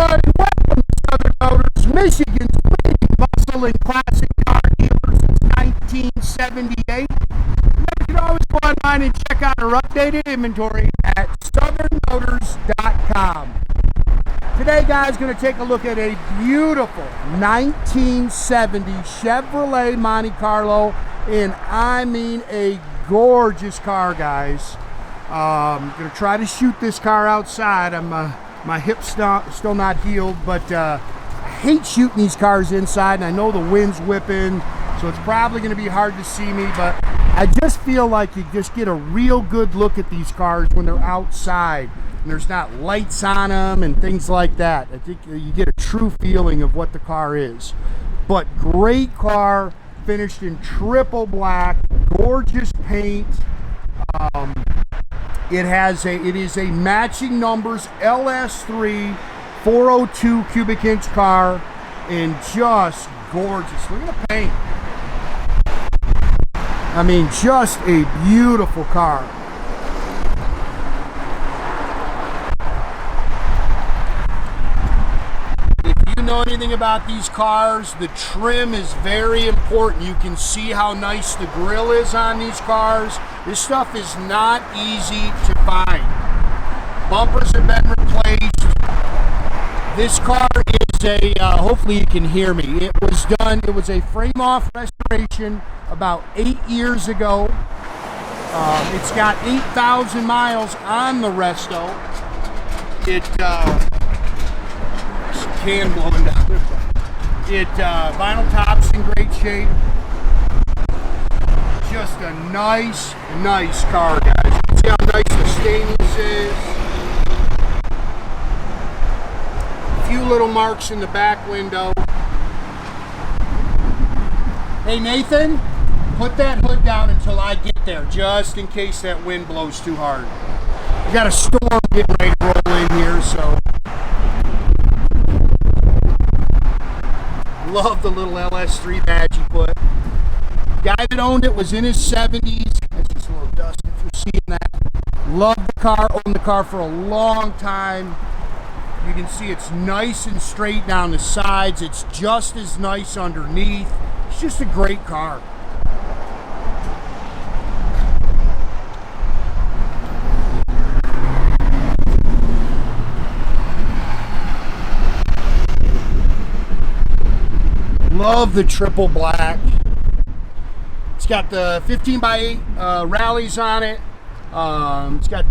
everyone, and welcome to Southern Motors, Michigan's leading muscle and classic car dealer since 1978. You can always go online and check out our updated inventory at southernmotors.com. Today, guys, going to take a look at a beautiful 1970 Chevrolet Monte Carlo, and I mean a gorgeous car, guys. I'm going to try to shoot this car outside. My hip's still not healed, but I hate shooting these cars inside, and I know the wind's whipping, so it's probably going to be hard to see me, but I just feel like you just get a real good look at these cars when they're outside and there's not lights on them and things like that. I think you get a true feeling of what the car is. But great car, finished in triple black, gorgeous paint. It is a matching numbers LS3 402 cubic inch car, and just gorgeous. Look at the paint. I mean, just a beautiful car. If you know anything about these cars, the trim is very important. You can see how nice the grille is on these cars. This stuff is not easy to find. Bumpers have been replaced. This car is a, hopefully you can hear me. It was a frame-off restoration about 8 years ago. It's got 8,000 miles on the resto. Can blowing down. Vinyl top's in great shape. Just a nice car, guys. You can see how nice the stainless is. A few little marks in the back window. Hey Nathan, put that hood down until I get there, just in case that wind blows too hard. We got a storm getting ready to roll in here, so. Love the little LS3 badge you put. Guy that owned it was in his 70s. That's just a little dust if you're seeing that. Loved the car, owned the car for a long time. You can see it's nice and straight down the sides. It's just as nice underneath. It's just a great car. Love the triple black. It's got the 15x8 rallies on it. It's got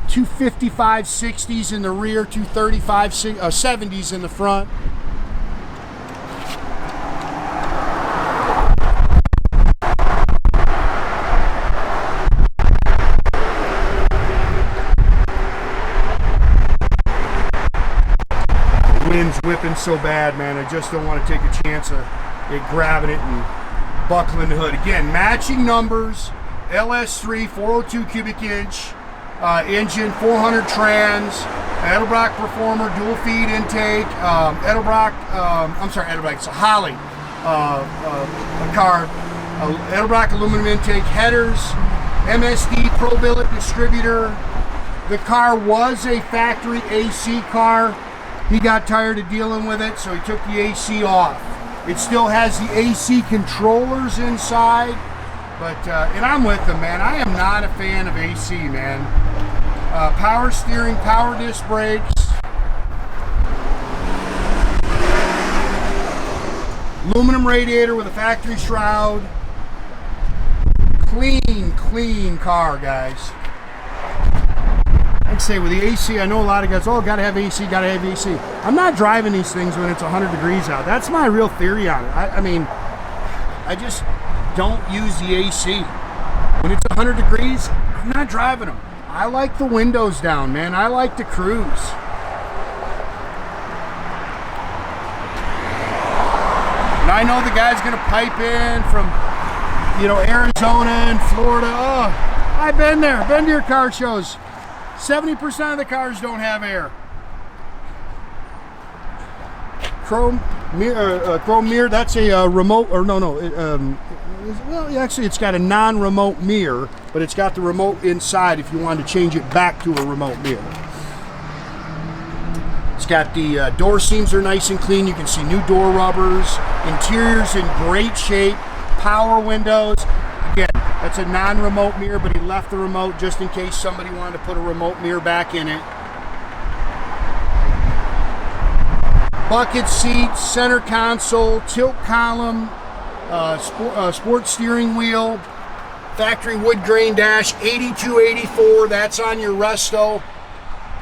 255 60s in the rear, 235 70s in the front. The wind's whipping so bad, man. I just don't want to take a chance of it grabbing it and buckling the hood. Again, matching numbers, LS3 402 cubic inch engine, 400 trans, Edelbrock Performer dual feed intake, it's a Holley car, Edelbrock aluminum intake headers, MSD Pro Billet distributor. The car was a factory AC car. He got tired of dealing with it, so he took the AC off. It still has the AC controllers inside, but, and I'm with them, man. I am not a fan of AC, man. Power steering, power disc brakes. Aluminum radiator with a factory shroud. Clean car, guys. I'd say with the AC, I know a lot of guys, oh, gotta have AC, gotta have AC. I'm not driving these things when it's 100 degrees out. That's my real theory on it. I mean, I just don't use the AC. When it's 100 degrees, I'm not driving them. I like the windows down, man. I like to cruise. And I know the guy's gonna pipe in from, you know, Arizona and Florida. Oh, I've been there, been to your car shows. 70% of the cars don't have air. Chrome mirror, that's a remote, or well, actually it's got a non-remote mirror, but it's got the remote inside if you want to change it back to a remote mirror. It's got the door seams are nice and clean. You can see new door rubbers. Interior's in great shape. Power windows. Again, that's a non-remote mirror, but he left the remote just in case somebody wanted to put a remote mirror back in it. Bucket seats, center console, tilt column, sport steering wheel, factory wood grain dash, 8284. That's on your resto.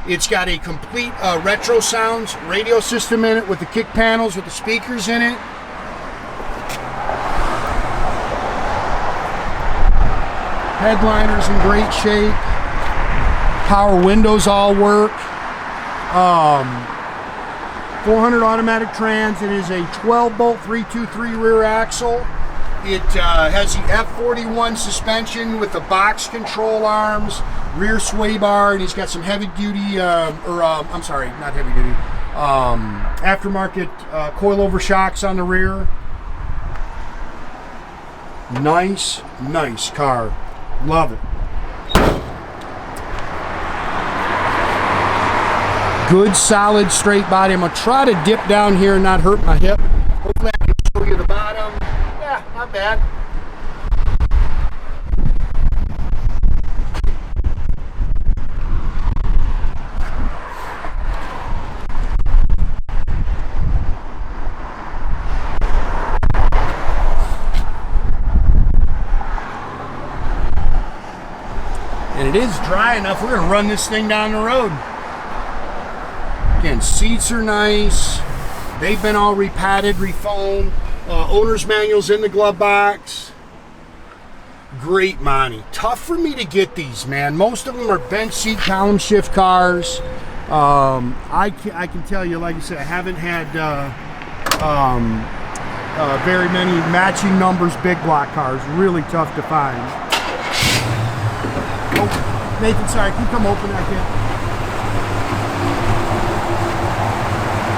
It's got a complete Retrosounds radio system in it with the kick panels with the speakers in it. Headliner's in great shape. Power windows all work. 400 automatic trans. It is a 12-bolt 323 rear axle. It has the F41 suspension with the box control arms, rear sway bar, and he's got some heavy duty, I'm sorry, not heavy duty, aftermarket coilover shocks on the rear. Nice car. Love it. Good, solid, straight body. I'm going to try to dip down here and not hurt my hip. Hopefully I can show you the bottom. Yeah, not bad. And it is dry enough. We're going to run this thing down the road. Again, seats are nice. They've been all repadded, refoamed. Owner's manual's in the glove box. Great Monte. Tough for me to get these, man. Most of them are bench seat column shift cars. I can tell you, like I said, I haven't had very many matching numbers big block cars. Really tough to find. Oh, Nathan, sorry, can you come open that kid?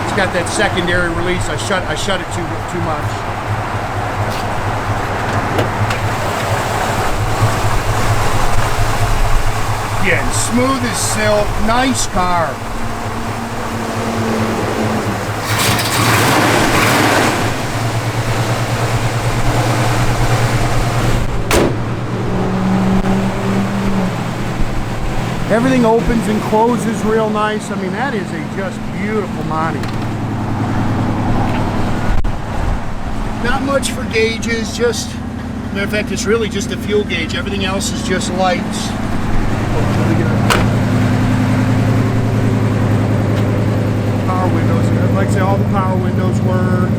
It's got that secondary release. I shut it too much. Again, smooth as silk. Nice car. Everything opens and closes real nice. I mean, that is a just beautiful Monte. Not much for gauges, just, matter of fact, it's really just a fuel gauge. Everything else is just lights. Power windows, like I say, all the power windows work.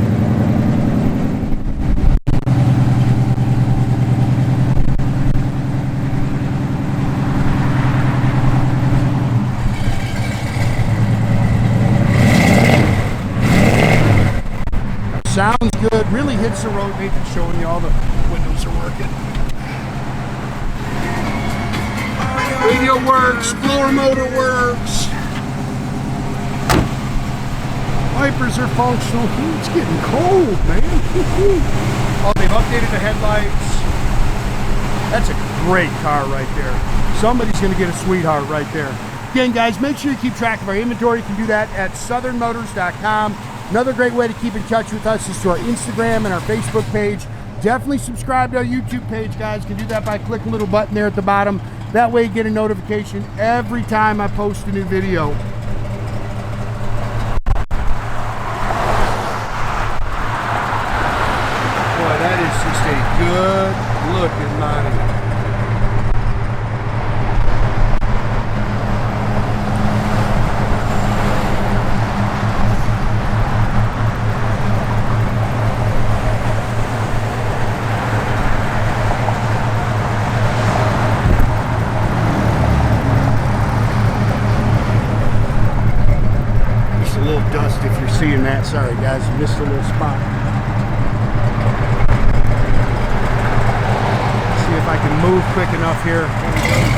Sounds good, really hits the road. Nathan's showing you all the windows are working. Radio works, blower motor works. Wipers are functional. Ooh, it's getting cold, man. Oh, they've updated the headlights. That's a great car right there. Somebody's going to get a sweetheart right there. Again, guys, make sure you keep track of our inventory. You can do that at southernmotors.com. Another great way to keep in touch with us is to our Instagram and our Facebook page. Definitely subscribe to our YouTube page, guys. You can do that by clicking a little button there at the bottom. That way you get a notification every time I post a new video. Boy, that is just a good looking Monte. Dust if you're seeing that. Sorry guys, missed a little spot. See if I can move quick enough here. There we go.